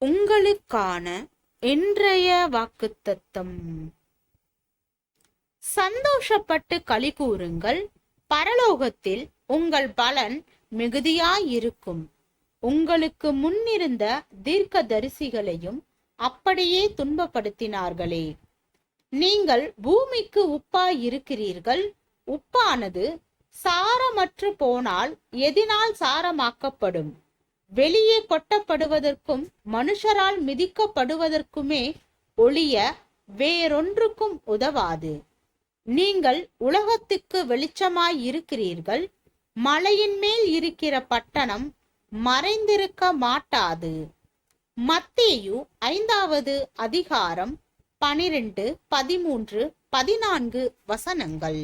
உங்களுக்கான இன்றைய வாக்குத்தத்தம். சந்தோஷப்பட்டு களி கூறுங்கள், பரலோகத்தில் உங்கள் பலன் மிகுதியாயிருக்கும். உங்களுக்கு முன்னிருந்த தீர்க்கதரிசிகளையும் அப்படியே துன்பப்படுத்தினார்களே. நீங்கள் பூமிக்கு உப்பாயிருக்கிறீர்கள். உப்பானது சாரமற்று போனால் எதினால் சாரமாக்கப்படும்? வெளியே கொட்டப்படுவதற்கும் மனுஷரால் மிதிக்கப்படுவதற்குமே ஒழிய வேறொன்றுக்கும் உதவாது. நீங்கள் உலகத்துக்கு வெளிச்சமாயிருக்கிறீர்கள். மலையின் மேல் இருக்கிற பட்டணம் மறைந்திருக்க மாட்டாது. மத்தேயு 5வது அதிகாரம் 12, 13, 14 வசனங்கள்.